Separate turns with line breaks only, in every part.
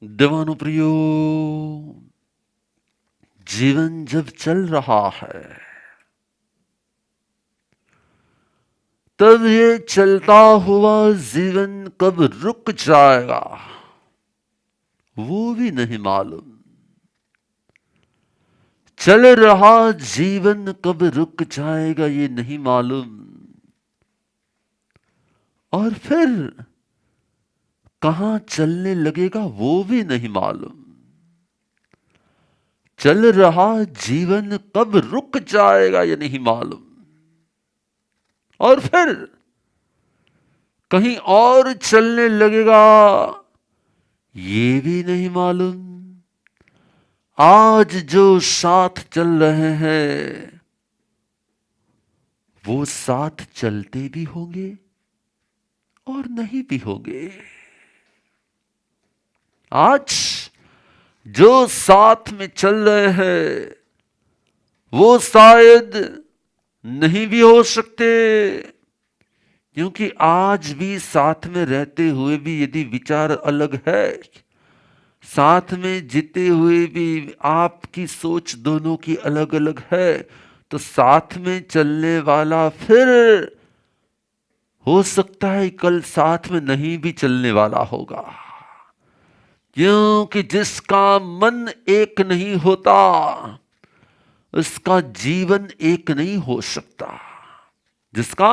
दीवानो प्रियो, जीवन जब चल रहा है तब ये चलता हुआ जीवन कब रुक जाएगा वो भी नहीं मालूम। चल रहा जीवन कब रुक जाएगा ये नहीं मालूम। और फिर कहां चलने लगेगा वो भी नहीं मालूम। चल रहा जीवन कब रुक जाएगा ये नहीं मालूम। और फिर कहीं और चलने लगेगा ये भी नहीं मालूम। आज जो साथ चल रहे हैं वो साथ चलते भी होंगे और नहीं भी होंगे। आज जो साथ में चल रहे हैं वो शायद नहीं भी हो सकते, क्योंकि आज भी साथ में रहते हुए भी यदि विचार अलग है, साथ में जीते हुए भी आपकी सोच दोनों की अलग अलग है, तो साथ में चलने वाला फिर हो सकता है कल साथ में नहीं भी चलने वाला होगा। क्योंकि जिसका मन एक नहीं होता उसका जीवन एक नहीं हो सकता। जिसका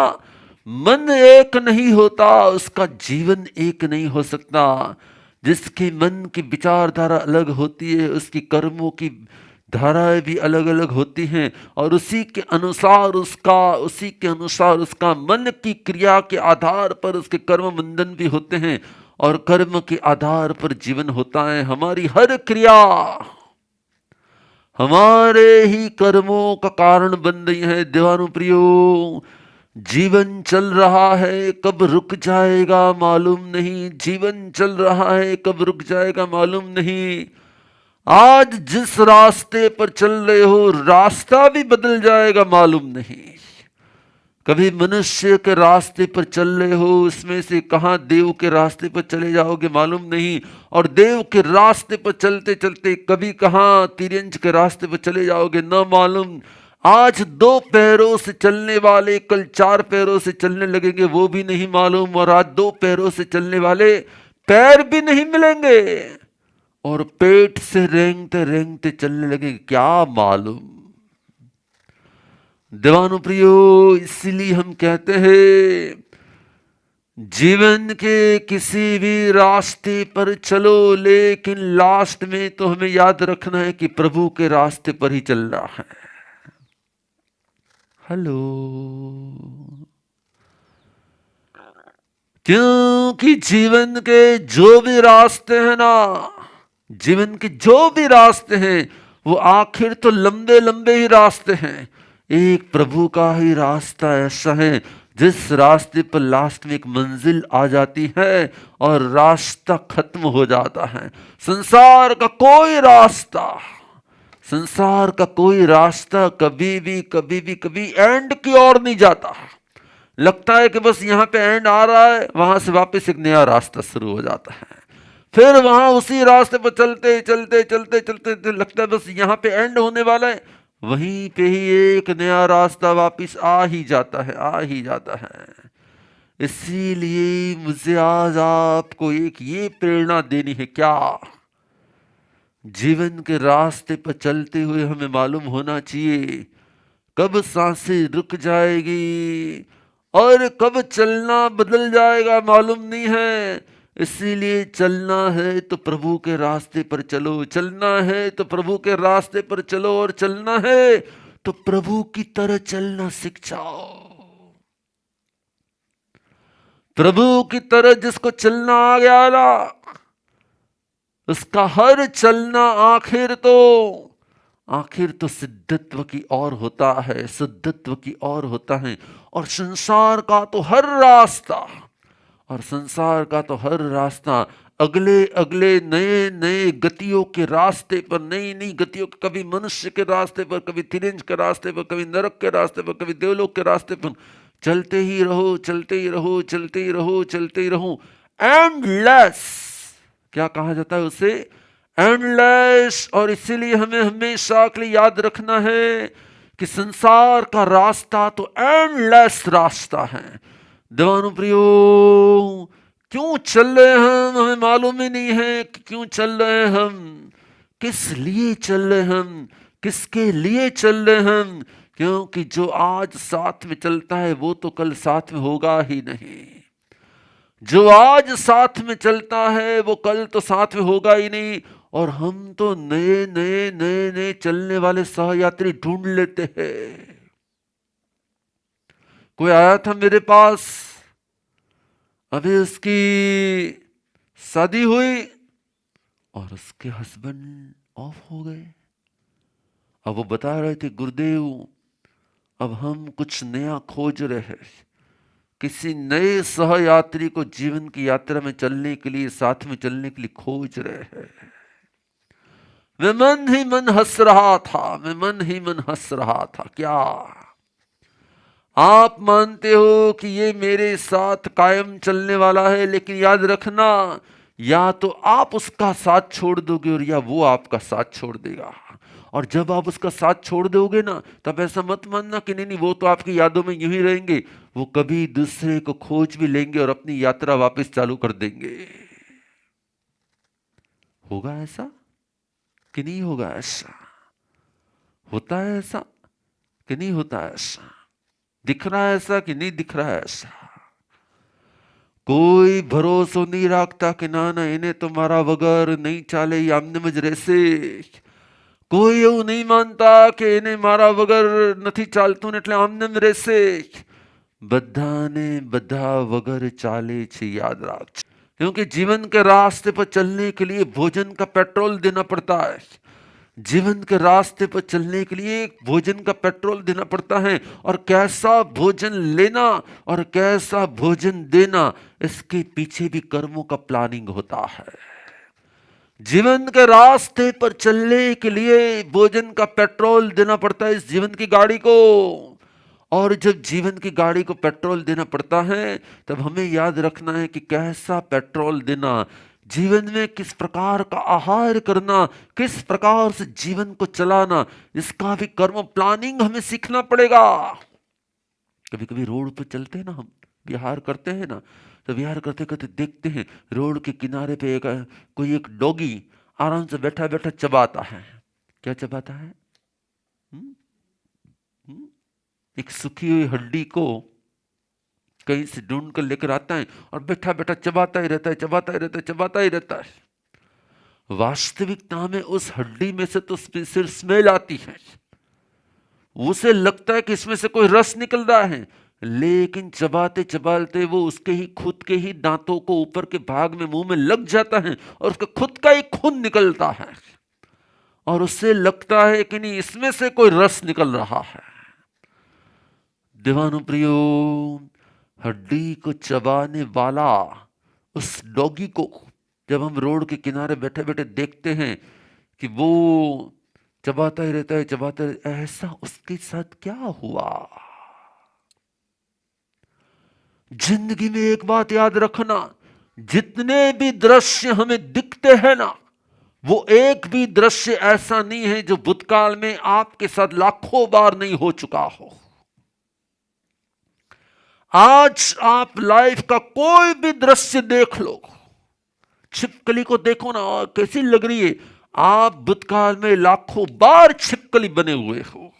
मन एक नहीं होता उसका जीवन एक नहीं हो सकता। जिसके मन की विचारधारा अलग होती है उसकी कर्मों की धाराएं भी अलग अलग होती हैं, और उसी के अनुसार उसका मन की क्रिया के आधार पर उसके कर्म बंधन भी होते हैं, और कर्म के आधार पर जीवन होता है। हमारी हर क्रिया हमारे ही कर्मों का कारण बन रही है। देवानु प्रियो, जीवन चल रहा है, कब रुक जाएगा मालूम नहीं। जीवन चल रहा है, कब रुक जाएगा मालूम नहीं। आज जिस रास्ते पर चल रहे हो रास्ता भी बदल जाएगा मालूम नहीं। कभी मनुष्य के रास्ते पर चल रहे हो, उसमें से कहां देव के रास्ते पर चले जाओगे मालूम नहीं। और देव के रास्ते पर चलते चलते कभी कहां तिर्यंच के रास्ते पर चले जाओगे न मालूम। आज 2 पैरों से चलने वाले कल 4 पैरों से चलने लगेंगे वो भी नहीं मालूम। और आज 2 पैरों से चलने वाले पैर भी नहीं मिलेंगे और पेट से रेंगते रेंगते चलने लगेंगे, क्या मालूम। दीवानो प्रियो, इसीलिए हम कहते हैं जीवन के किसी भी रास्ते पर चलो, लेकिन लास्ट में तो हमें याद रखना है कि प्रभु के रास्ते पर ही चल रहा है। हेलो। क्योंकि जीवन के जो भी रास्ते हैं ना, जीवन के जो भी रास्ते हैं वो आखिर तो लंबे लंबे ही रास्ते हैं। एक प्रभु का ही रास्ता ऐसा है जिस रास्ते पर लास्ट में एक मंजिल आ जाती है और रास्ता खत्म हो जाता है। संसार का कोई रास्ता कभी एंड की ओर नहीं जाता। लगता है कि बस यहाँ पे एंड आ रहा है, वहां से वापस एक नया रास्ता शुरू हो जाता है। फिर वहां उसी रास्ते पर चलते चलते चलते चलते लगता है बस यहाँ पे एंड होने वाला है, वहीं पे ही एक नया रास्ता वापस आ ही जाता है। इसीलिए मुझे आज आपको एक ये प्रेरणा देनी है, क्या जीवन के रास्ते पर चलते हुए हमें मालूम होना चाहिए कब सांसें रुक जाएगी और कब चलना बदल जाएगा मालूम नहीं है। इसीलिए चलना है तो प्रभु के रास्ते पर चलो, चलना है तो प्रभु के रास्ते पर चलो, और चलना है तो प्रभु की तरह चलना सीख जाओ। प्रभु की तरह जिसको चलना आ गया ना, उसका हर चलना आखिर तो सिद्धत्व की ओर होता है, शुद्धत्व की ओर होता है। और संसार का तो हर रास्ता अगले अगले नए नए गतियों के रास्ते पर, नई नई गतियों के, कभी मनुष्य के रास्ते पर, कभी तिरंज के रास्ते पर, कभी नरक के रास्ते पर, कभी देवलोक के रास्ते पर चलते ही रहो, एंडलेस क्या कहा जाता है उसे? एंडलेस। और इसीलिए हमें हमेशा के लिए याद रखना है कि संसार का रास्ता तो एंडलेस रास्ता है। दीवानों प्रियो, क्यों चल रहे हैं हम, हमें मालूम ही नहीं है कि क्यों चल रहे हैं हम, किस लिए चल रहे हैं हम, किसके लिए चल रहे हैं हम। क्योंकि जो आज साथ में चलता है वो तो कल साथ में होगा ही नहीं। जो आज साथ में चलता है वो कल तो साथ में होगा ही नहीं। और हम तो नए नए नए नए चलने वाले सहयात्री ढूंढ लेते हैं। कोई आया था मेरे पास, अभी उसकी शादी हुई और उसके हस्बैंड ऑफ हो गए। अब वो बता रहे थे, गुरुदेव अब हम कुछ नया खोज रहे हैं, किसी नए सहयात्री को जीवन की यात्रा में चलने के लिए, साथ में चलने के लिए खोज रहे हैं। मैं मन ही मन हंस रहा था, मैं मन ही मन हंस रहा था। क्या आप मानते हो कि ये मेरे साथ कायम चलने वाला है? लेकिन याद रखना, या तो आप उसका साथ छोड़ दोगे और या वो आपका साथ छोड़ देगा। और जब आप उसका साथ छोड़ दोगे ना, तब ऐसा मत मानना कि नहीं नहीं वो तो आपकी यादों में यूं ही रहेंगे। वो कभी दूसरे को खोज भी लेंगे और अपनी यात्रा वापस चालू कर देंगे। होगा ऐसा कि नहीं होगा ऐसा? होता है ऐसा कि नहीं होता ऐसा? दिख रहा है ऐसा कि नहीं दिख रहा है ऐसा? कोई भरोसा नहीं रखता कि ना ना इन्हें तो मारा वगर नहीं चाले आमने मज रेसे। कोई એવું नहीं मानता कि इन्हें मारा वगर નથી ચાલતું ને એટલે આમને જ રહેશે। બધાને બધા વગર ચાલે છે, याद रख। क्योंकि जीवन के रास्ते पर चलने के लिए भोजन का पेट्रोल देना पड़ता है। जीवन के रास्ते पर चलने के लिए भोजन का पेट्रोल देना पड़ता है। और कैसा भोजन लेना और कैसा भोजन देना, इसके पीछे भी कर्मों का प्लानिंग होता है। जीवन के रास्ते पर चलने के लिए भोजन का पेट्रोल देना पड़ता है इस जीवन की गाड़ी को। और जब जीवन की गाड़ी को पेट्रोल देना पड़ता है, तब हमें याद रखना है कि कैसा पेट्रोल देना, जीवन में किस प्रकार का आहार करना, किस प्रकार से जीवन को चलाना, इसका भी कर्म प्लानिंग हमें सीखना पड़ेगा। कभी कभी रोड पर चलते हैं ना, हम विहार करते हैं ना, तो विहार करते करते देखते हैं रोड के किनारे पे कोई एक डॉगी आराम से बैठा बैठा चबाता है। क्या चबाता है? हुँ? हुँ? एक सूखी हुई हड्डी को कहीं से ढूंढ कर लेकर आता है और बैठा बैठा चबाता ही रहता है, चबाता ही रहता है, चबाता ही रहता है। वास्तविकता में उस हड्डी में से तो सिर्फ स्मेल आती है, उसे लगता है कि इसमें से कोई रस निकल रहा है, लेकिन चबाते चबाते वो उसके ही खुद के ही दांतों को ऊपर के भाग में मुंह में लग जाता है और उसका खुद का ही खून निकलता है और उससे लगता है कि नहीं इसमें से कोई रस निकल रहा है। दीवानों प्रियो, हड्डी को चबाने वाला उस डॉगी को जब हम रोड के किनारे बैठे बैठे देखते हैं कि वो चबाता ही रहता है, चबाता है, ऐसा उसके साथ क्या हुआ? जिंदगी में एक बात याद रखना, जितने भी दृश्य हमें दिखते हैं ना, वो एक भी दृश्य ऐसा नहीं है जो भूतकाल में आपके साथ लाखों बार नहीं हो चुका हो। आज आप लाइफ का कोई भी दृश्य देख लो, छिपकली को देखो ना कैसी लग रही है, आप भूतकाल में लाखों बार छिपकली बने हुए हो।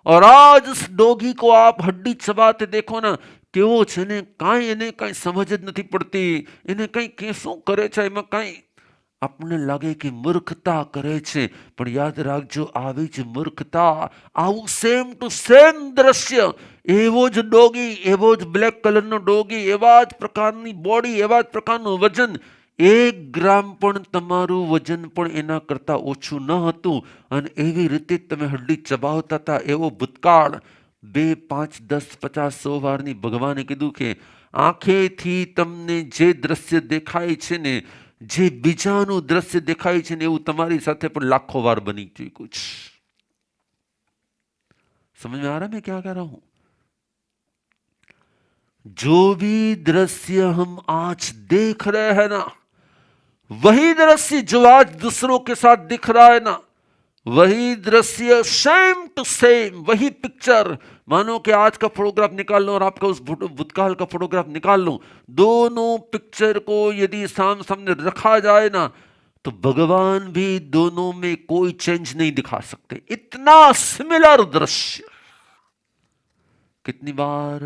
और आज उस डोगी को आप हड्डी चबाते देखो ना, કેવો છે ને કાંઈ એને કાંઈ સમજ જ નથી પડતી, એને કંઈ શું કરે છે એમાં કાંઈ આપણને લાગે કે મૂર્ખતા કરે છે, પણ યાદ રાખજો આવી જ મૂર્ખતા, આવું સેમ ટુ સેમ દ્રશ્ય, એવો જ ડોગી, એવો જ બ્લેક કલરનો ડોગી, એવા જ પ્રકારની બોડી, એવા જ પ્રકારનું વજન, 1 ગ્રામ પણ તમારું વજન પણ એના કરતાં ઓછું ન હતું અને એવી રીતે તમે હડ્ડી ચબાવતા હતા, એવો ભૂતકાળ 2, 5, 10, 50, 100 વારની ભગવાને કીધું કે આંખેથી તમને જે દ્રશ્ય દેખાય છે ને, જે બીજાનું દ્રશ્ય દેખાય છે ને, એવું તમારી સાથે પણ લાખો વાર બની ચૂક્યું છે। समझ में आ रहा है मैं क्या कह रहा हूं? जो भी दृश्य हम आज देख रहे हैं ना, वही दृश्य जो आज दूसरों के साथ दिख रहा है ना, वही दृश्य सेम टू सेम, वही पिक्चर। मानो कि आज का फोटोग्राफ निकाल लो और आपका उस भूतकाल का फोटोग्राफ निकाल लो, दोनों पिक्चर को यदि सामने रखा जाए ना, तो भगवान भी दोनों में कोई चेंज नहीं दिखा सकते। इतना सिमिलर दृश्य। कितनी बार?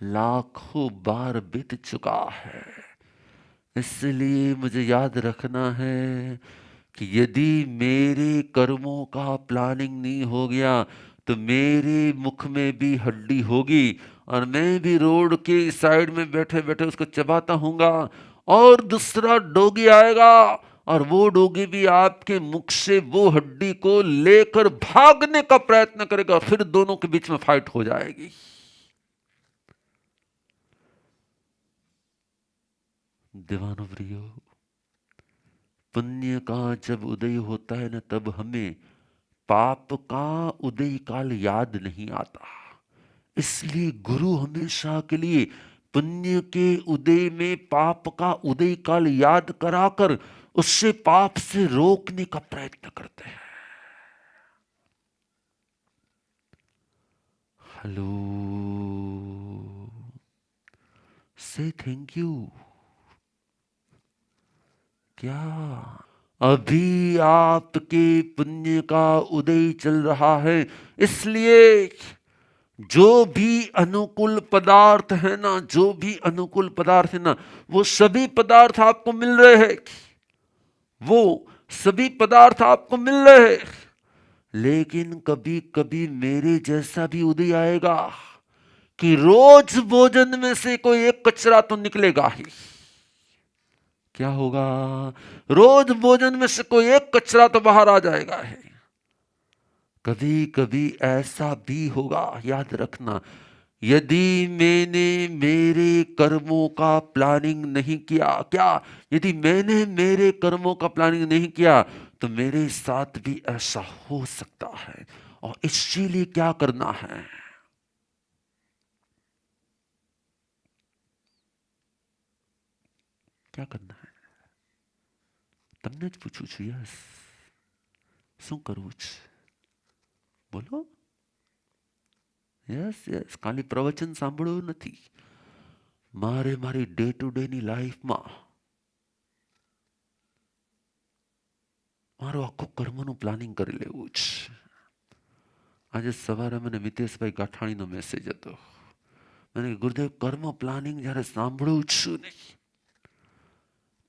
लाखों बार बीत चुका है। इसलिए मुझे याद रखना है कि यदि मेरे कर्मों का प्लानिंग नहीं हो गया तो मेरे मुख में भी हड्डी होगी और मैं भी रोड के साइड में बैठे बैठे उसको चबाता हूँगा, और दूसरा डोगी आएगा और वो डोगी भी आपके मुख से वो हड्डी को लेकर भागने का प्रयत्न करेगा, फिर दोनों के बीच में फाइट हो जाएगी। दीवानो प्रियो, पुण्य का जब उदय होता है ना, तब हमें पाप का उदय काल याद नहीं आता। इसलिए गुरु हमेशा के लिए पुण्य के उदय में पाप का उदय काल याद कराकर उससे पाप से रोकने का प्रयत्न करते हैं। हेलो, से थैंक यू। क्या अभी आपके पुण्य का उदय चल रहा है, इसलिए जो भी अनुकूल पदार्थ है ना, जो भी अनुकूल पदार्थ है ना, वो सभी पदार्थ आपको मिल रहे हैं, वो सभी पदार्थ आपको मिल रहे हैं। लेकिन कभी कभी मेरे जैसा भी उदय आएगा कि रोज भोजन में से कोई एक कचरा तो निकलेगा ही। क्या होगा? रोज भोजन में से कोई एक कचरा तो बाहर आ जाएगा है। कभी कभी ऐसा भी होगा, याद रखना, यदि मैंने मेरे कर्मों का प्लानिंग नहीं किया, क्या यदि मैंने मेरे कर्मों का प्लानिंग नहीं किया तो मेरे साथ भी ऐसा हो सकता है। और इसीलिए क्या करना है? क्या करना है? તમને જ પૂછું છું। યસ, શું કરવું છે? બોલો। યસ યસ, ખાલી પ્રવચન સાંભળવું નથી, મારે મારી ડે ટુ ડે ની લાઈફમાં મારું આખું કર્મનું પ્લાનિંગ કરી લેવું છે। આજે સવારે મને મિતેશભાઈ ગાંઠાણીનો મેસેજ હતો। મને ગુરુદેવ, કર્મ પ્લાનિંગ જ્યારે સાંભળું છું ને,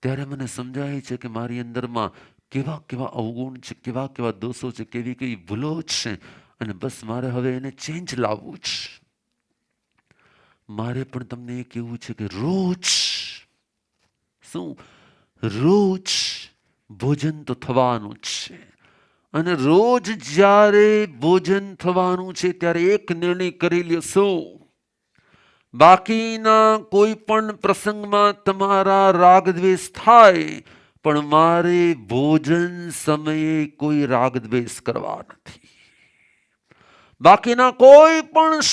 ત્યારે મને સમજાય છે કે મારી અંદરમાં કેવા કેવા અવગુણ છે, કેવા કેવા દોષો છે, કેવી કેવી ભૂલો છે, અને બસ મારે હવે એને ચેન્જ લાવવું છે। મારે પણ તમને એ કહેવું છે કે રોજ શું, રોજ ભોજન તો થવાનું જ છે, અને રોજ જ્યારે ભોજન થવાનું છે ત્યારે એક નિર્ણય કરી લ્યો, શું? બાકીના કોઈ પણ પ્રસંગમાં તમારા રાગ દ્વેષ થાય, પણ મારે ભોજન સમયે કોઈ રાગ દ્વેષ કરવા નથી। બાકીના કોઈ પણ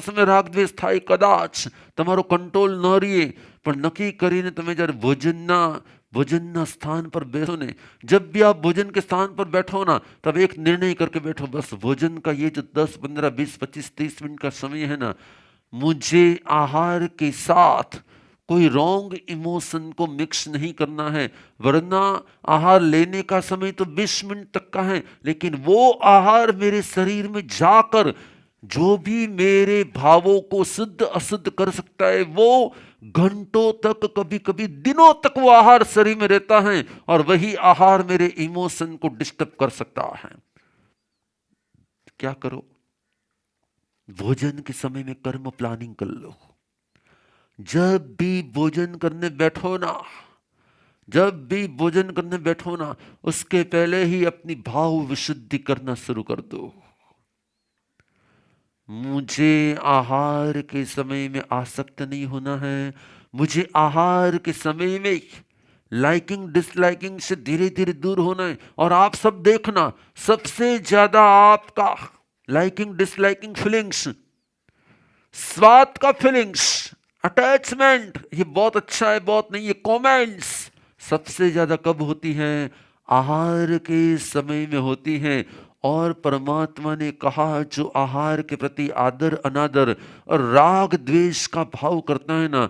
સમય રાગ દ્વેષ થાય, કદાચ તમારો કંટ્રોલ ન રહે, પણ નક્કી કરીને તમે જ્યારે भोजन स्थान पर बैठो ने, जब भी आप भोजन के स्थान पर बैठो ना, तब एक निर्णय करके बैठो, बस भोजन का ये जो 10, 15, 20, 25, 30 मिनट का समय है ना, मुझे आहार के साथ कोई रॉन्ग इमोशन को मिक्स नहीं करना है। वरना आहार लेने का समय तो 20 मिनट तक का है, लेकिन वो आहार मेरे शरीर में जाकर जो भी मेरे भावों को शुद्ध अशुद्ध कर सकता है, वो घंटों तक, कभी कभी दिनों तक वो आहार शरीर में रहता है, और वही आहार मेरे इमोशन को डिस्टर्ब कर सकता है। क्या करो? भोजन के समय में कर्म प्लानिंग कर लो। जब भी भोजन करने बैठो ना, उसके पहले ही अपनी भाव विशुद्धि करना शुरू कर दो। मुझे आहार के समय में आसक्त नहीं होना है। मुझे आहार के समय में लाइकिंग डिसलाइकिंग से धीरे धीरे दूर होना है। और आप सब देखना, सबसे ज्यादा आपका लाइकिंग डिसलाइकिंग फीलिंग्स, स्वाद का फीलिंग्स अटैचमेंट, ये बहुत अच्छा है, बहुत नहीं, ये कमेंट्स सबसे ज्यादा कब होती हैं? आहार के समय में होती हैं। और परमात्मा ने कहा जो आहार के प्रति आदर अनादर और राग द्वेष का भाव करता है ना,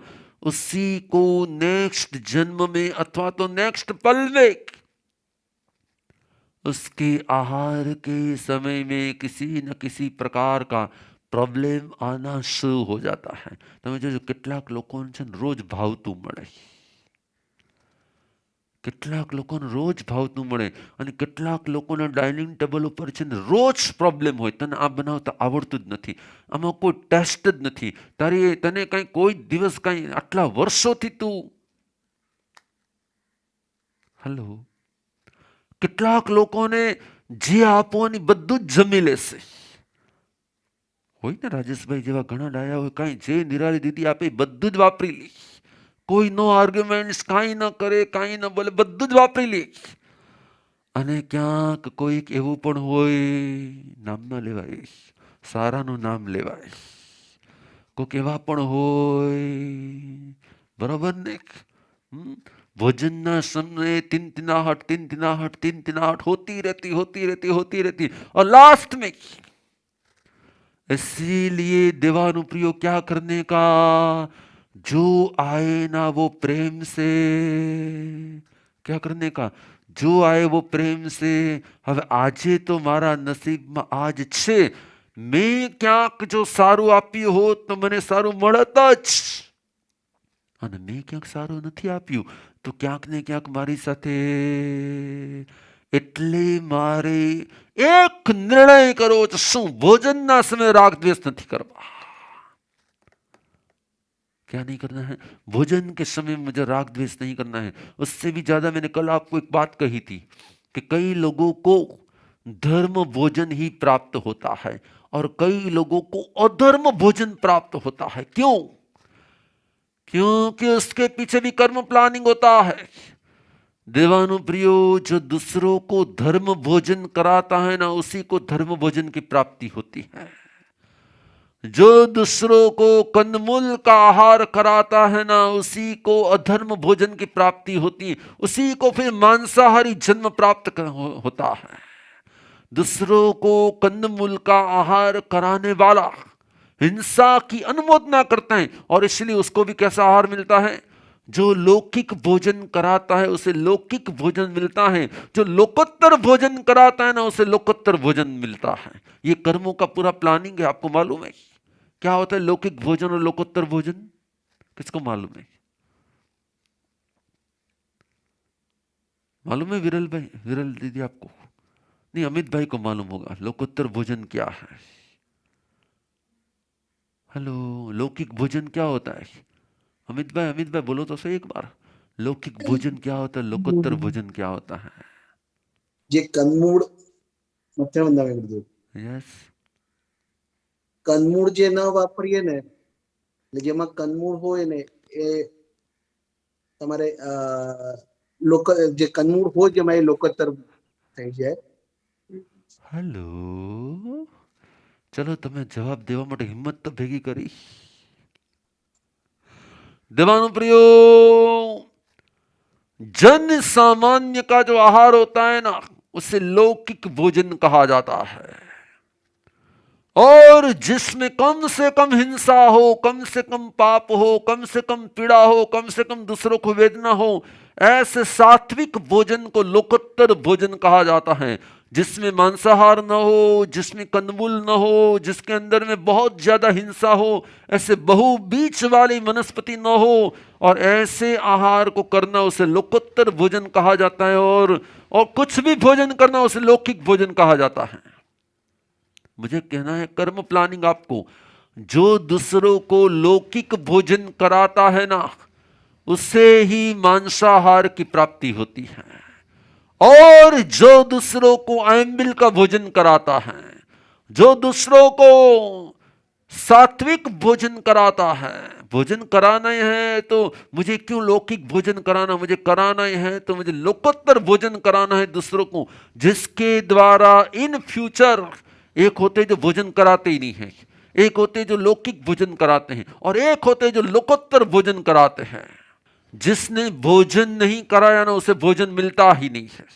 उसी को नेक्स्ट जन्म में अथवा तो नेक्स्ट पल में उसके आहार के समय में किसी न किसी प्रकार का પ્રોબ્લેમ આના शुरू हो जाता है। તમે જોજો કેટલાક લોકોને છે ને રોજ ભાવતું મળે, કેટલાક લોકોને રોજ ભાવતું મળે, અને કેટલાક લોકોના ડાઇનિંગ ટેબલ ઉપર છે ને રોજ પ્રોબ્લેમ હોય, તને આ બનાવતા આવડતું જ નથી, આમાં કોઈ ટેસ્ટ જ નથી, તને કંઈ કોઈ દિવસ કંઈ આટલા વર્ષોથી તું હલો, કેટલાક લોકોને જે આપો ને બધું જ જમી લેશે, હોય ને રાજેશભાઈ જેવા ઘણા ડાયા હોય, કાંઈ જે નિરાલી દીદી આપે બધું જ વાપરી લે, કોઈ નો આર્ગ્યુમેન્ટ્સ, કાંઈ ન કરે, કાંઈ ન બોલે, બધું જ વાપરી લે. અને ક્યાંક કોઈક એવું પણ હોય, નામ ન લેવાય, સારાનું નામ લેવાય, કોઈક એવા પણ હોય, બરોબર ને, भोजन समय तिनतिनाहट होती रहती और लास्ट में इसीलिए देवानुप्रियो क्या करने का, जो आए ना वो प्रेम से, क्या करने का, जो आए वो प्रेम से। હવે આજે તો મારા નસીબમાં આજ છે, મેં ક્યાંક જો સારું આપ્યું હોત તો મને સારું મળત જ, અને મેં ક્યાંક સારું નથી આપ્યું તો ક્યાંક ને ક્યાંક મારી સાથે, એટલે મારે એક નિર્ણય કરવો છે, શું ભોજનના સમયે રાગ દ્વેષ નથી કરવા। क्या नहीं करना है? भोजन के समय मुझे राग द्वेष नहीं करना है। उससे भी ज्यादा मैंने कल आपको एक बात कही थी कि कई लोगों को धर्म भोजन ही प्राप्त होता है और कई लोगों को अधर्म भोजन प्राप्त होता है। क्यों? क्योंकि उसके पीछे भी कर्म प्लानिंग होता है। देवानुप्रियो, जो दूसरों को धर्म भोजन कराता है ना, उसी को धर्म भोजन की प्राप्ति होती है। जो दूसरों को कंदमूल का आहार कराता है ना, उसी को अधर्म भोजन की प्राप्ति होती है, उसी को फिर मांसाहारी जन्म प्राप्त होता है। दूसरों को कंदमूल का आहार कराने वाला हिंसा की अनुमोदना करता है, और इसलिए उसको भी कैसा आहार मिलता है? जो लौकिक भोजन कराता है उसे लौकिक भोजन मिलता है, जो लोकोत्तर भोजन कराता है ना, उसे लोकोत्तर भोजन मिलता है। ये कर्मों का पूरा प्लानिंग है। आपको मालूम है क्या होता है लौकिक भोजन और लोकोत्तर भोजन? किसको मालूम है? मालूम है विरल भाई, विरल दीदी आपको? नहीं, अमित भाई को मालूम होगा लोकोत्तर भोजन क्या है। हेलो, लौकिक भोजन क्या होता है? अमित भाई बोलो तो सही एक बार, लौकिक भोजन क्या होता है, लोकोत्तर भोजन क्या होता है?
જે કંદમૂળ મથે બંધાવે બધું,
यस,
કંદમૂળ જે ન વાપરીએ ને, એટલે જેમાં કંદમૂળ હોય ને એ તમારે લોક જે કંદમૂળ હોય જેમાં એ લોકોત્તર થઈ જાય।
हेलो, चलो તમે જવાબ દેવા માટે હિંમત તો ભેગી કરી। देवानुप्रियो, जन सामान्य का जो आहार होता है ना, उसे लौकिक भोजन कहा जाता है, और जिसमें कम से कम हिंसा हो, कम से कम पाप हो, कम से कम पीड़ा हो, कम से कम दूसरों को वेदना हो, ऐसे सात्विक भोजन को लोकोत्तर भोजन कहा जाता है। जिसमें मांसाहार न हो, जिसमें कंदमूल न हो, जिसके अंदर में बहुत ज्यादा हिंसा हो, ऐसे बहु बीच वाली वनस्पति न हो, और ऐसे आहार को करना उसे लोकोत्तर भोजन कहा जाता है, और कुछ भी भोजन करना उसे लौकिक भोजन कहा जाता है। मुझे कहना है कर्म प्लानिंग आपको, जो दूसरों को लौकिक भोजन कराता है ना, उससे ही मांसाहार की प्राप्ति होती है, और जो दूसरों को आयम्बिल का भोजन कराता है, जो दूसरों को सात्विक भोजन कराता है, भोजन कराना ही है तो मुझे क्यों लौकिक भोजन कराना, मुझे कराना ही है तो मुझे लोकोत्तर भोजन कराना है दूसरों को, जिसके द्वारा इन फ्यूचर एक होते जो भोजन कराते ही नहीं है, एक होते हैं जो लौकिक भोजन कराते हैं और एक होते हैं जो लोकोत्तर भोजन कराते हैं। जिसने भोजन नहीं कराया ना उसे भोजन मिलता ही नहीं है।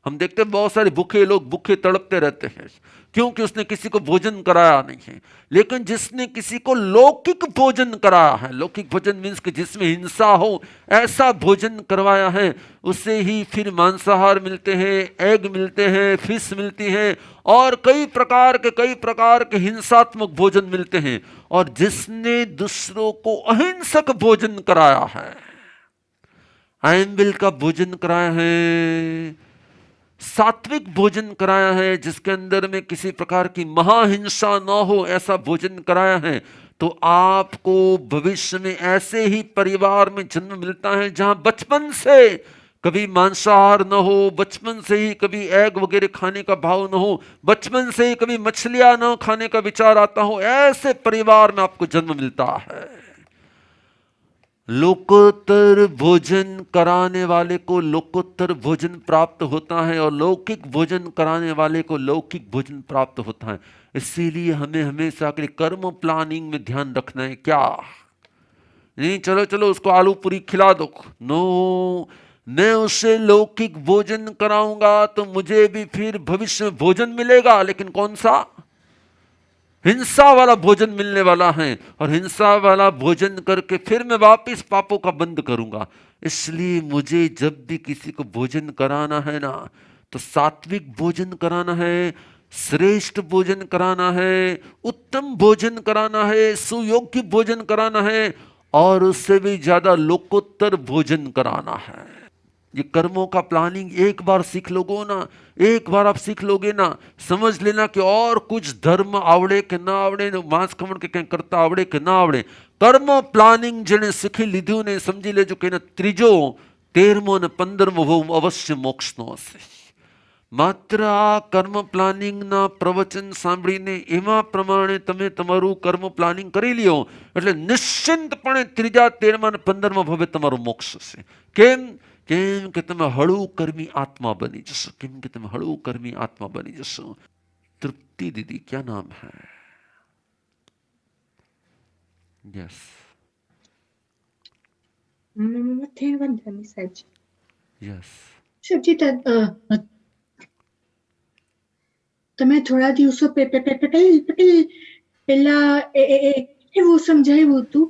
हम देखते हैं बहुत सारे भूखे लोग भूखे तड़पते रहते हैं क्योंकि उसने किसी को भोजन कराया नहीं है। लेकिन जिसने किसी को लौकिक भोजन कराया है, लौकिक भोजन मीन्स कि जिसमें हिंसा हो, ऐसा भोजन करवाया है, उसे ही फिर मांसाहार मिलते हैं, एग मिलते हैं, फिश मिलती हैं और कई प्रकार के हिंसात्मक भोजन मिलते हैं। और जिसने दूसरों को अहिंसक भोजन कराया है, आयम्बिल का भोजन कराया है, सात्विक भोजन कराया है, जिसके अंदर में किसी प्रकार की महाहिंसा ना हो, ऐसा भोजन कराया है, तो आपको भविष्य में ऐसे ही परिवार में जन्म मिलता है जहां बचपन से कभी मांसाहार न हो, बचपन से ही कभी एग वगैरह खाने का भाव न हो, बचपन से ही कभी मछलियां न खाने का विचार आता हो, ऐसे परिवार में आपको जन्म मिलता है। लोकोत्तर भोजन कराने वाले को लोकोत्तर भोजन प्राप्त होता है और लौकिक भोजन कराने वाले को लौकिक भोजन प्राप्त होता है। इसीलिए हमें हमेशा के कर्म प्लानिंग में ध्यान रखना है। क्या नहीं, चलो चलो उसको आलू पूरी खिला दो, नो, मैं उसे लौकिक भोजन कराऊंगा तो मुझे भी फिर भविष्य में भोजन मिलेगा, लेकिन कौन सा? हिंसा वाला भोजन मिलने वाला है और हिंसा वाला भोजन करके फिर मैं वापस पापों का बंद करूंगा। इसलिए मुझे जब भी किसी को भोजन कराना है ना, तो सात्विक भोजन कराना है, श्रेष्ठ भोजन कराना है, उत्तम भोजन कराना है, सुयोग्य भोजन कराना है और उससे भी ज्यादा लोकोत्तर भोजन कराना है। ये कर्मों का प्लानिंग एक बार सीख लोगो ना, एक बार आप सीख लोगे ना, समझ लेना कि और कुछ धर्म आवड़े के ना आवड़े, मांस खमण के कहीं करता आवड़े के ना आवड़े, कर्म प्लानिंग जेने सीखी लीधु ने समझी लेजो कि त्रीजो 13મો ને 15મો वो अवश्य मोक्षनो हशे। માત્ર આ કર્મ પ્લાનિંગના પ્રવચન સાંભળીને એમાં પ્રમાણે તમે તમારું કર્મ પ્લાનિંગ કરી લ્યો એટલે નિશ્ચિંતપણે 3જા 13મા અને 15મા ભવે તમારું મોક્ષ હશે। કેમ? કેમ કે તમે હળુ કર્મી આત્મા બની જશો, કેમ કે તમે હળુ કર્મી આત્મા બની જશો। તૃપ્તિ દીદી, क्या नाम है? यस,
થેરવંદાની સાહેબ
यस।
સાહેબજી તમે થોડા દિવસો પહેલા એવું સમજાવ્યું હતું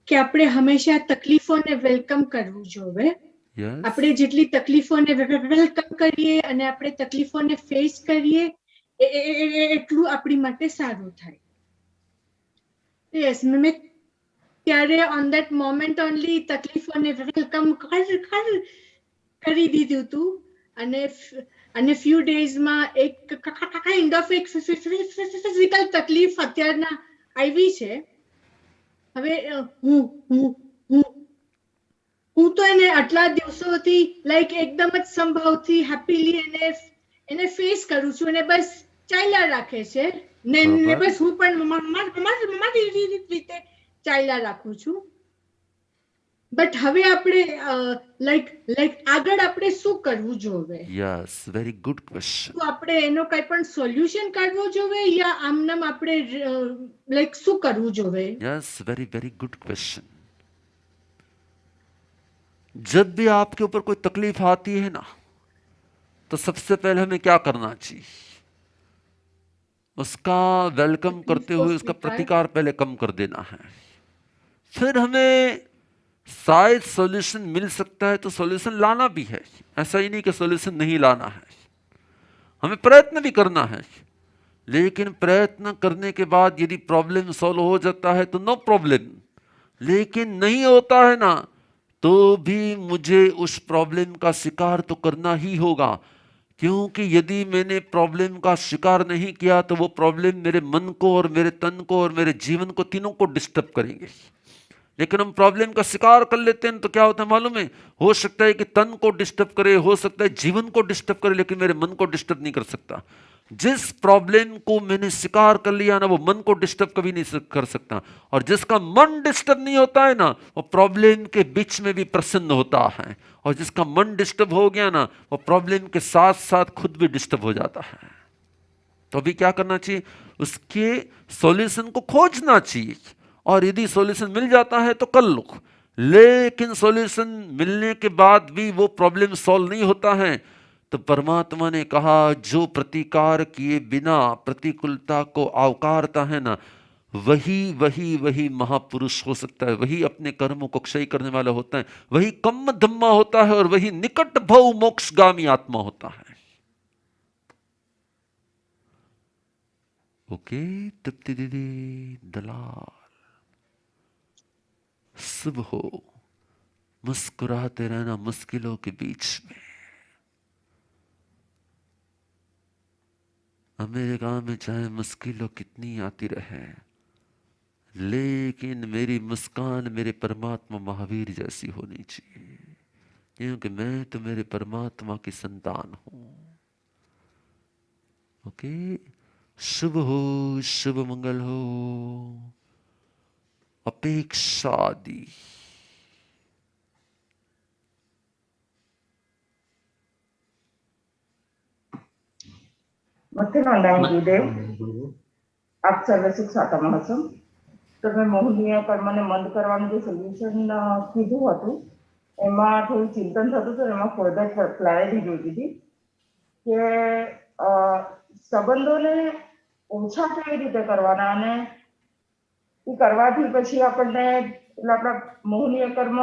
કે આપણે હંમેશા તકલીફોને વેલકમ કરવું જોઈએ।
यस,
આપણે જેટલી તકલીફોને વેલકમ કરીએ અને આપણે તકલીફોને ફેસ કરીએ એટલું આપણી માટે સારું થાય। યસ, મેં ત્યારે ઓન ધેટ મોમેન્ટ ઓનલી તકલીફોને વેલકમ કરી દીધું હતું અને few days માં એક કાઇન્ડ ઓફ એક ફિઝિકલ તકલીફ અત્યારના આવી છે। હવે હું તો એને આટલા દિવસોથી લાઈક એકદમ જ સંભાવથી હેપીલી એને ફેસ કરું છું અને બસ ચાલ્યા રાખે છે ને બસ હું પણ મારી રીતે ચાલ્યા રાખું છું। બટ હવે આપણે લાઈક આગળ આપણે શું કરવું જોઈએ?
Yes, very good question.
તો આપણે એનો કઈ પણ સોલ્યુશન કાઢવો જોઈએ યા આમનામ આપણે લાઈક શું કરવું જોઈએ?
Yes, very very good question. जब भी आपके ऊपर कोई तकलीफ आती है ना, तो सबसे पहले हमें क्या करना चाहिए? उसका वेलकम करते हुए उसका प्रतिकार पहले कम कर देना है। फिर हमें शायद सॉल्यूशन मिल सकता है तो सॉल्यूशन लाना भी है, ऐसा ही नहीं कि सॉल्यूशन नहीं लाना है, हमें प्रयत्न भी करना है। लेकिन प्रयत्न करने के बाद यदि प्रॉब्लम सॉल्व हो जाता है तो नो प्रॉब्लम, लेकिन नहीं होता है ना तो भी मुझे उस प्रॉब्लम का शिकार तो करना ही होगा, क्योंकि यदि मैंने प्रॉब्लम का शिकार नहीं किया तो वो प्रॉब्लम मेरे मन को और मेरे तन को और मेरे जीवन को तीनों को डिस्टर्ब करेंगे। लेकिन हम प्रॉब्लम का शिकार कर लेते हैं तो क्या होता है मालूम है? हो सकता है कि तन को डिस्टर्ब करे, हो सकता है जीवन को डिस्टर्ब करे, लेकिन मेरे मन को डिस्टर्ब नहीं कर सकता। जिस प्रॉब्लम को मैंने शिकार कर लिया ना, वो मन को डिस्टर्ब कभी नहीं कर सकता, और जिसका मन डिस्टर्ब नहीं होता है ना, वो प्रॉब्लम के बीच में भी प्रसन्न होता है, और जिसका मन डिस्टर्ब हो गया ना, वो प्रॉब्लम के साथ साथ खुद भी डिस्टर्ब हो जाता है। तो अभी क्या करना चाहिए, उसके सॉल्यूशन को खोजना चाहिए, और यदि सॉल्यूशन मिल जाता है तो कर लो। लेकिन सॉल्यूशन मिलने के बाद भी वो प्रॉब्लम सॉल्व नहीं होता है, तो परमात्मा ने कहा जो प्रतिकार किए बिना प्रतिकूलता को आवकारता है ना, वही महापुरुष हो सकता है, वही अपने कर्मों को क्षय करने वाला होता है, वही कम्म धम्मा होता है, और वही निकट भव मोक्षगामी आत्मा होता है। ओके तृप्ति दीदी दलाल, शुभ हो, मुस्कुराते रहना मुश्किलों के बीच में। अमेरिका में चाहे मुश्किलों कितनी आती रहे, लेकिन मेरी मुस्कान मेरे परमात्मा महावीर जैसी होनी चाहिए, क्योंकि मैं तो मेरे परमात्मा की संतान हूं। ओके, शुभ हो, शुभ मंगल हो। अपेक्षा दी।
મથુરાનંદજી દેવ, આપ સર્વે સુખ સાતા મહોત્સવ. તમે મોહનીય કર્મને મંદ કરવાનું જે સોલ્યુશન કીધું હતું એમાં થોડું ચિંતન થતું હતું, એમાં ફર્ધર ક્લેરિટી જોઈતી હતી કે સંબંધોને ઓછા કેવી રીતે કરવાના, અને એ કરવાથી પછી આપણને એટલે આપણા મોહનીય કર્મ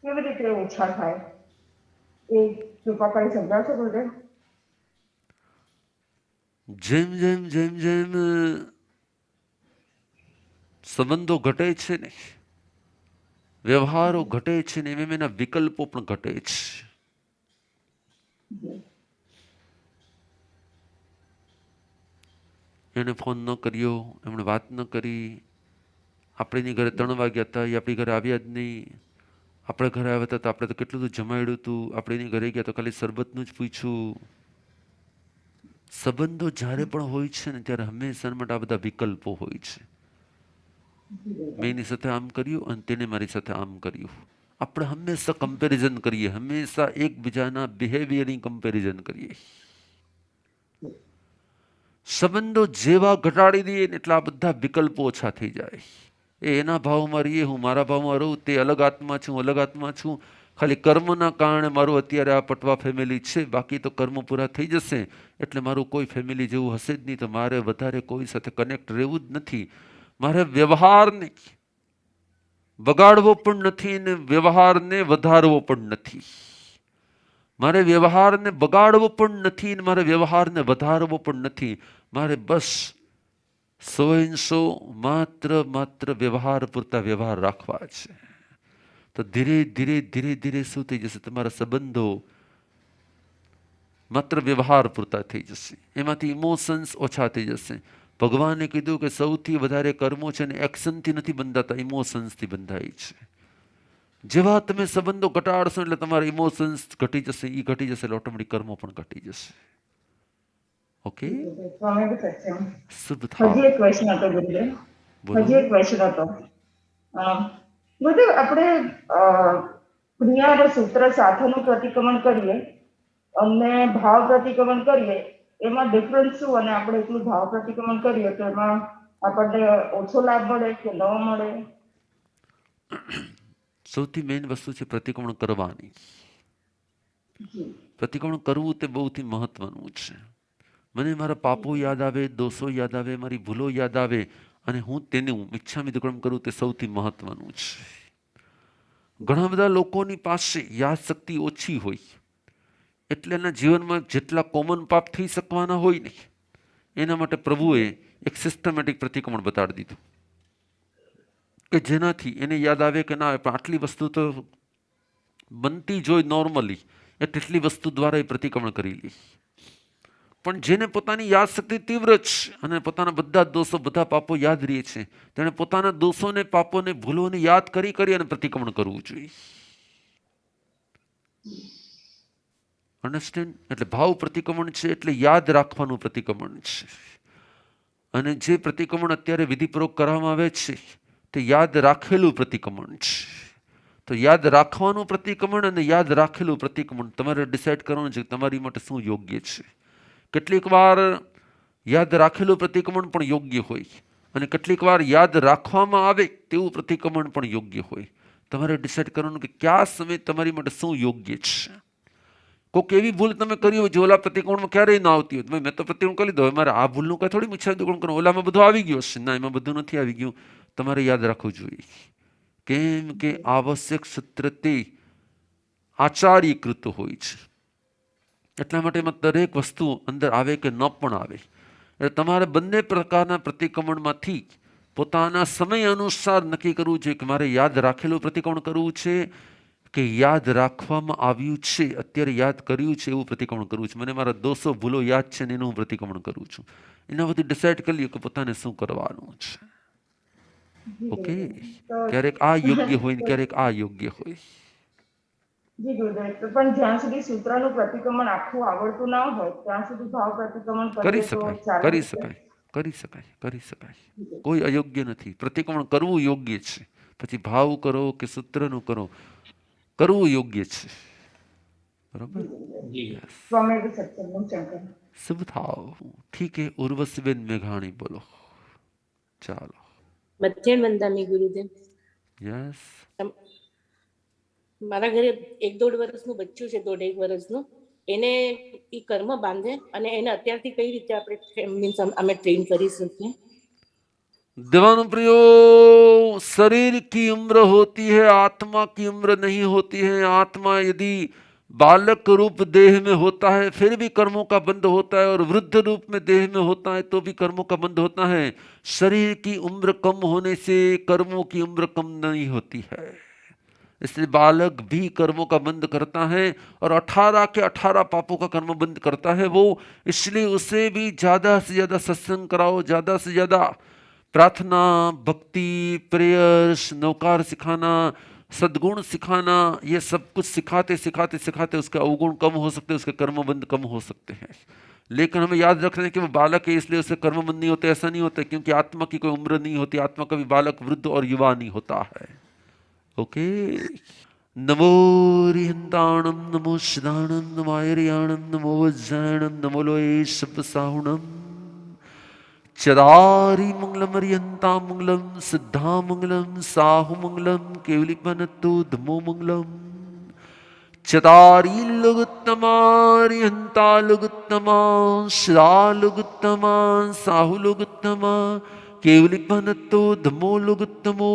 કેવી રીતે ઓછા થાય એ કૃપા કરી સમજાવશો ગુરુદેવ?
જેમ જેમ જેમ જેમ સંબંધો ઘટે છે ને, વ્યવહારો ઘટે છે ને, એમ એના વિકલ્પો પણ ઘટે છે. એને ફોન ન કર્યો, એમણે વાત ન કરી, આપણે એની ઘરે 3 વાગ્યા હતા, એ આપણી ઘરે આવ્યા જ નહીં. આપણે ઘરે આવ્યા હતા તો આપણે તો કેટલું બધું જમાડ્યું હતું, આપણે એની ઘરે ગયા તો ખાલી શરબતનું જ પૂછ્યું. સંબંધો જ્યારે પણ હોય છે ને ત્યારે હંમેશા માટે આ બધા વિકલ્પો હોય છે. મેં એની સાથે આમ કર્યું અને તેને મારી સાથે આમ કર્યું. આપણે હંમેશા કમ્પેરિઝન કરીએ, હંમેશા એકબીજાના બિહેવિયરની કમ્પેરિઝન કરીએ. સંબંધો જેવા ઘટાડી દઈએ ને એટલે આ બધા વિકલ્પો ઓછા થઈ જાય. એના ભાવમાં રહીએ, હું મારા ભાવમાં રહું, તે અલગ આત્મા છું, અલગ આત્મા છું. ખાલી કર્મના કારણે મારું અત્યારે આ પટવા ફેમિલી છે, બાકી તો કર્મ પૂરા થઈ જશે એટલે મારું કોઈ ફેમિલી જેવું હશે જ નહીં, તો મારે વધારે કોઈ સાથે કનેક્ટ રહેવું જ નથી. મારે વ્યવહારને બગાડવો પણ નથી ને વ્યવહારને વધારવો પણ નથી. મારે વ્યવહારને બગાડવો પણ નથી ને મારે વ્યવહારને વધારવો પણ નથી. મારે બસ 100% માત્ર વ્યવહાર પૂરતા વ્યવહાર રાખવા છે. તો ધીરે ધીરે શું થઈ જશે, તમારા સંબંધો માત્ર વ્યવહાર પૂરતા થઈ જશે, એમાંથી ઇમોશન્સ ઓછા થઈ જશે. ભગવાને કીધું કે સૌથી વધારે કર્મો છે ને એક્શનથી નથી બંધાતા, ઇમોશન્સથી બંધાય છે. જેવા તમે સંબંધો ઘટાડશો એટલે તમારા ઇમોશન્સ ઘટી જશે, એ ઘટી જશે એટલે ઓટોમેટિક કર્મો પણ ઘટી જશે. ઓકે, શુભ થાય.
હજી એક ક્વેશ્ચન હતો ગુરુદેવ, હજી એક ક્વેશ્ચન હતો. ગુરુદેવ, આપણે ક્રિયા અને સૂત્ર સાથેનું પ્રતિક્રમણ કરીએ અને ભાવ પ્રતિક્રમણ કરીએ, એમાં ડિફરન્સ શું? અને આપણે એટલું ભાવ પ્રતિક્રમણ કરીએ તો એમાં આપણને ઓછો લાભ મળે કે ન મળે?
સૌથી મેઇન વસ્તુ છે પ્રતિક્રમણ કરવાની. પ્રતિક્રમણ કરવું તે બહુથી મહત્વનું છે. મને મારા પાપો યાદ આવે, દોષો યાદ આવે, મારી ભૂલો યાદ આવે અને હું તેનું મિચ્છામિ દુક્કડમ કરું, તે સૌથી મહત્વનું છે. ઘણા બધા લોકોની પાસે યાદશક્તિ ઓછી હોય એટલે એના જીવનમાં જેટલા કોમન પાપ થઈ શકવાના હોય ને, એના માટે પ્રભુએ એક સિસ્ટમેટિક પ્રતિક્રમણ બતાડી દીધું કે જેનાથી એને યાદ આવે કે ના, પણ આટલી વસ્તુ તો બનતી જ હોય નોર્મલી, એટલી વસ્તુ દ્વારા એ પ્રતિક્રમણ કરી લે. પણ જેને પોતાની યાદશક્તિ તીવ્ર છે અને પોતાના બધા દોષો, બધા પાપો યાદ રહે છે, તેણે પોતાના દોષોને, પાપોને, ભૂલોને યાદ કરી અને પ્રતિક્રમણ કરવું જોઈએ. અન્ડરસ્ટેન્ડ? એટલે ભાવ પ્રતિક્રમણ છે એટલે યાદ રાખવાનું પ્રતિક્રમણ છે. અને જે પ્રતિક્રમણ અત્યારે વિધિપૂર્વક કરવામાં આવે છે તે યાદ રાખેલું પ્રતિક્રમણ છે. તો યાદ રાખવાનું પ્રતિક્રમણ અને યાદ રાખેલું પ્રતિક્રમણ તમારે ડિસાઇડ કરવાનું છે કે તમારી માટે શું યોગ્ય છે. કેટલીક વાર યાદ રાખેલું પ્રતિક્રમણ પણ યોગ્ય હોય અને કેટલીક વાર યાદ રાખવામાં આવે તેવું પ્રતિક્રમણ પણ યોગ્ય હોય. તમારે ડિસાઇડ કરવાનું કે કયા સમયે તમારી માટે શું યોગ્ય છે. કોઈક એવી ભૂલ તમે કરી હોય જે ઓલા પ્રતિક્રમણમાં ક્યારેય ના આવતી હોય. મેં તો પ્રતિક્રમણ કરી લીધો, મારે આ ભૂલનું કાંઈ થોડી મિચ્છામિ કરું, ઓલામાં બધું આવી ગયું હશે. ના, એમાં બધું નથી આવી ગયું. તમારે યાદ રાખવું જોઈએ, કેમ કે આવશ્યક સૂત્ર તે આચાર્યકૃત હોય છે. એટલા માટે એમાં દરેક વસ્તુ અંદર આવે કે ન પણ આવે. એટલે તમારે બંને પ્રકારના પ્રતિક્રમણમાંથી પોતાના સમય અનુસાર નક્કી કરવું જોઈએ કે મારે યાદ રાખેલું પ્રતિક્રમણ કરવું છે કે યાદ રાખવામાં આવ્યું છે, અત્યારે યાદ કર્યું છે એવું પ્રતિક્રમણ કરવું છે. મને મારા 200 ભૂલો યાદ છે ને એનું હું પ્રતિક્રમણ કરું છું. એના બધી ડિસાઇડ કરી લ્યો કે પોતાને શું કરવાનું છે. ઓકે, ક્યારેક આ યોગ્ય હોય ને ક્યારેક આ યોગ્ય હોય.
જી ગુરુદેવ, પણ જ્યાં સુધી સૂત્રનું પ્રતિક્રમણ આખું આવડતું ના હોય ત્યાં સુધી ભાવ પ્રતિક્રમણ
કરી
કરીએ તો
શકાય,
ચાલે
કરી
છે?
શકાય, કરી શકાય, કરી શકાય. કોઈ અયોગ્ય નથી. પ્રતિક્રમણ કરવું યોગ્ય છે. પછી ભાવ કરો કે સૂત્રનું કરો, કરવું યોગ્ય છે. બરોબર.
સ્વામી સત્સંગ શંકર.
શુભ થાવ. ઠીક હે. ઉર્વશીબેન મેઘાણી બોલો. ચાલો.
મધ્યાહન વંદામી ગુરુદેવ.
યસ.
મારા ઘરે 1-1.5 વર્ષનું બચ્ચું છે, 1.5 વર્ષનું. એને ઈ કર્મ બાંધે અને એને અત્યારથી કઈ રીતે આપણે મીન્સ અમે ટ્રેન કરી શકીએ?
देवानु प्रियो, शरीर की उम्र होती है, आत्मा की उम्र नहीं होती है. आत्मा यदि बालक रूप देह में होता है फिर भी कर्मों का बंध होता है, और वृद्ध रूप में देह में होता है तो भी कर्मों का बंध होता है. शरीर की उम्र कम होने से कर्मों की उम्र कम नहीं होती है. इसलिए बालक भी कर्मों का बंध करता है और 18 के 18 पापों का कर्म बंध करता है वो. इसलिए उसे भी ज़्यादा से ज़्यादा सत्संग कराओ, ज़्यादा से ज़्यादा प्रार्थना, भक्ति, प्रेयर्स, नौकार सिखाना, सद्गुण सिखाना, ये सब कुछ सिखाते सिखाते सिखाते उसके अवगुण कम हो सकते हैं, उसके कर्मबंध कम हो सकते हैं. लेकिन हमें याद रखना है कि वो बालक है इसलिए उसे कर्मबंध नहीं होते, ऐसा नहीं होता, क्योंकि आत्मा की कोई उम्र नहीं होती. आत्मा कभी बालक, वृद्ध और युवा नहीं होता है. ओके. नमो रिहंताणम, नमो शिदाणम, नमो आयर्याणम, नमो वज्रायणम, नमो लोये शब्दसाहुणम. चदारी मंगलम अर्यंता मंगलम, सिद्धा मंगलम, साहु मंगलम, केवलिपनत्तु धमो मंगलम. चदारी लुगुत्तमा, अर्यंता लुगुत्तमा, श्रा लुगुत्तमा, साहु लुगुत्तमा, केवलिपनत्तु धमो लुगुत्तमो.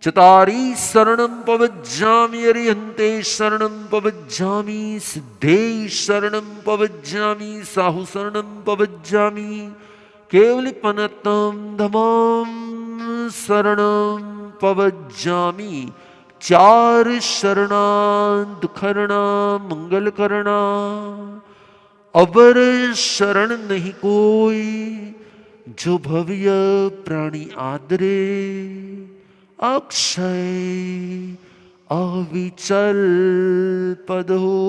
चतारी शरणं पवज्जामि, अर्यन्ते शरणं पवज्जामि, सिद्धे शरणं पवज्जामि, साहु शरणं पवज्जामि, केवलिपनतं धमं शरणं पवज्जामि. 4 शरणा दुखरणा मंगलकरणा, अबर शरण नहीं कोई, जो भव्य प्राणी आदरे. अक्षय अविचल पद हो.